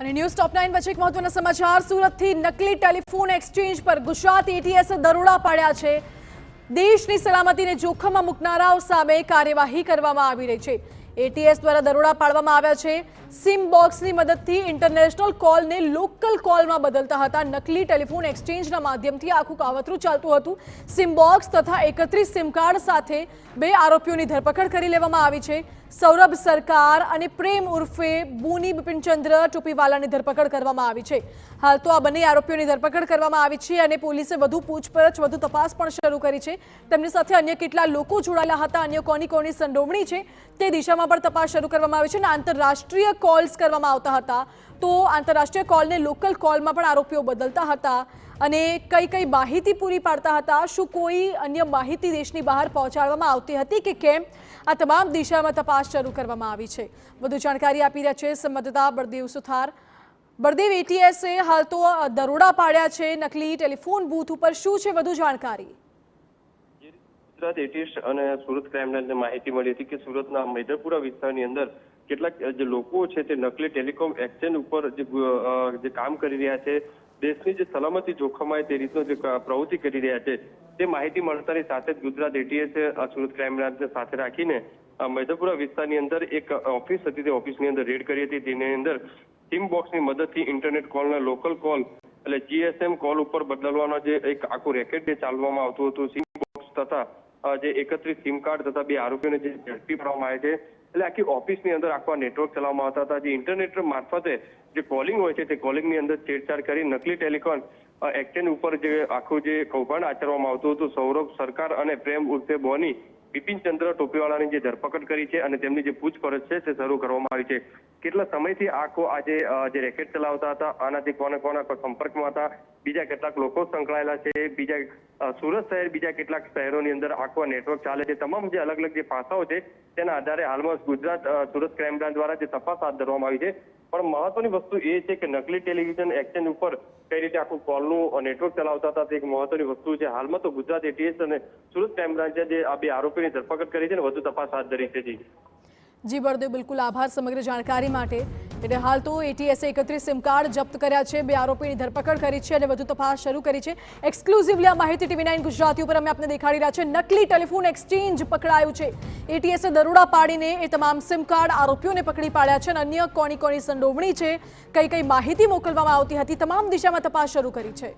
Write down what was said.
અને ન્યૂઝ ટોપ 9 વચ્ચે એક મહત્વના સમાચાર સુરતથી નકલી ટેલિફોન એક્સચેન્જ પર ગુજરાત એટીએસે દરોડા પાડ્યા છે। દેશની સલામતીને જોખમમાં મૂકનારાઓ સામે કાર્યવાહી કરવામાં આવી રહી છે। એટીએસ દ્વારા દરોડા પાડવામાં આવ્યા છે। સિમ બોક્સની મદદથી ઇન્ટરનેશનલ કોલને લોકલ કોલમાં બદલતા હતા। નકલી ટેલિફોન એક્સચેન્જના માધ્યમથી આખું કાવતરું ચાલતું હતું। સિમ બોક્સ તથા 31 સિમ કાર્ડ સાથે બે આરોપીઓની ધરપકડ કરી લેવામાં આવી છે। સૌરભ સરકાર અને પ્રેમ ઉર્ફે બોની બિપિનચંદ્ર ટોપીવાલાની ધરપકડ કરવામાં આવી છે। હાલ તો આ બંને આરોપીઓની ધરપકડ કરવામાં આવી છે અને પોલીસે વધુ પૂછપરછ વધુ તપાસ પણ શરૂ કરી છે। તેમની સાથે અન્ય કેટલા લોકો જોડાયેલા હતા, અન્ય કોની સંડોવણી છે તે દિશામાં પણ તપાસ શરૂ કરવામાં આવી છે અને આંતરરાષ્ટ્રીય કોલ્સ કરવામાં આવતા હતા તો આંતરરાષ્ટ્રીય કોલને લોકલ કોલમાં પણ આરોપીઓ બદલતા હતા અને કઈ માહિતી પૂરી પાડતા હતા, શું કોઈ અન્ય માહિતી દેશની બહાર પહોંચાડવામાં આવતી હતી કે કેમ, આ તમામ દિશામાં તપાસ શરૂ કરવામાં આવી છે। વધુ જાણકારી આપી રહ્યા છે સંવાદદાતા બળદેવ સુથાર। બળદેવ, એટીએસે હાલ તો દરોડા પાડ્યા છે નકલી ટેલિફોન બૂથ ઉપર, શું છે વધુ જાણકારી? ગુજરાત એટીએસ અને સુરત ક્રાઇમ બ્રાન્ચને માહિતી મળી હતી કે સુરતના મેદરપુરા વિસ્તારની અંદર કેટલાક જે લોકો છે તે નકલી ટેલિકોમ એક્સચેન્જ ઉપર જે કામ કરી રહ્યા છે, દેશની જે સલામતી જોખમાય તે રીતનો જે પ્રવૃત્તિ કરી રહ્યા છે તે માહિતી મળતાની સાથે જ ગુજરાત એટીએસે સુરત ક્રાઇમ બ્રાન્ચને સાથે રાખીને મેદરપુરા વિસ્તારની અંદર એક ઓફિસ હતી, તે ઓફિસની અંદર રેડ કરી હતી। તેની અંદર સિમ બોક્સની મદદથી ઇન્ટરનેટ કોલના લોકલ કોલ એટલે જીએસએમ કોલ ઉપર બદલવાનો જે એક આખું રેકેટ જે ચાલવામાં આવતું હતું। સિમ બોક્સ તથા જે 31 સિમ કાર્ડ તથા બે આરોપીઓને જે ઝડપી પાડવામાં આવે છે એટલે આખી ઓફિસની અંદર આખા નેટવર્ક ચલાવવામાં આવતા હતા। જે ઇન્ટરનેટ મારફતે જે કોલિંગ હોય છે તે કોલિંગની અંદર છેડછાડ કરી નકલી ટેલિકોમ એક્સચેન્જ ઉપર જે આખું જે કૌભાંડ આચરવામાં આવતું હતું। સૌરભ સરકાર અને પ્રેમ ઉર્ફે બોની બિપિનચંદ્ર ટોપીવાલાની જે ધરપકડ કરી છે અને તેમની જે પૂછપરછ છે તે શરૂ કરવામાં આવી છે। કેટલા સમયથી આજે જે રેકેટ ચલાવતા હતા, આનાથી કોના સંપર્કમાં હતા, બીજા કેટલાક લોકો સંકળાયેલા છે, બીજા સુરત શહેર બીજા કેટલાક શહેરોની અંદર આખો નેટવર્ક ચાલે છે, તમામ જે અલગ અલગ જે પાસાઓ છે તેના આધારે હાલમાં ગુજરાત સુરત ક્રાઇમ બ્રાન્ચ દ્વારા જે તપાસ હાથ ધરવામાં આવી છે। પણ મહત્વની વસ્તુ એ છે કે નકલી ટેલિવિઝન એક્સચેન્જ ઉપર કઈ રીતે આખું કોલનું નેટવર્ક ચલાવતા હતા તે એક મહત્વની વસ્તુ છે। હાલમાં તો ગુજરાત એટીએસ અને સુરત ક્રાઇમ બ્રાન્ચે જે આ બે આરોપીની ધરપકડ કરી છે અને વધુ તપાસ હાથ ધરી છે। જી બળદેવ, બિલકુલ આભાર સમગ્ર જાણકારી માટે। એટલે હાલ તો એટીએસે 31 સિમ કાર્ડ જપ્ત કર્યા છે, બે આરોપીની ધરપકડ કરી છે અને વધુ તપાસ શરૂ કરી છે। એક્સક્લુઝિવલી આ માહિતી TV9 ગુજરાતી ઉપર અમે આપને દેખાડી રહ્યા છે। નકલી ટેલિફોન એક્સચેન્જ પકડાયું છે, એટીએસે દરોડા પાડીને એ તમામ સિમ કાર્ડ આરોપીઓને પકડી પાડ્યા છે અને અન્ય કોની સંડોવણી છે, કઈ માહિતી મોકલવામાં આવતી હતી, તમામ દિશામાં તપાસ શરૂ કરી છે।